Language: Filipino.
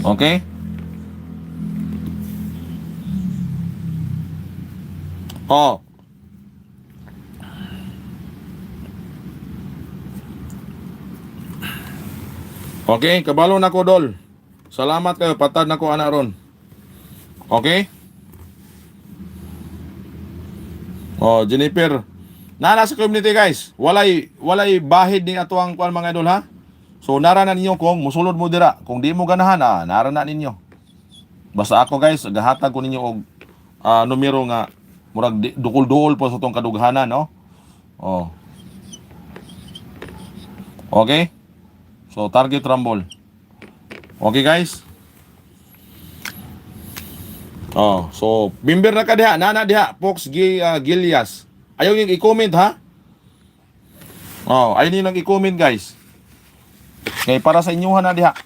Okay? Oh. Okay, kabalo na ko, Dol. Salamat kayo, patad na ko ana ron. Okay? Oh, Jennifer. Nana sa community, guys. Walay bahid ni ato ang kuan mga idol, ha. So nara na ninyo kung musulod mo dira. Kung di mo ganahan, nara na ninyo. Basta ako, guys, gahatag ko ninyo og numero nga murag dukol-duol po sa tong kadughanan, no? Oh. Okay? So target rumble. Okay, guys? Oh, so member na ka diha, nana diha, Fox Gilias. Ayaw yung i-comment, ha? Oh, ayaw niyo nang i-comment, guys. Okay, para sa inyo na diha.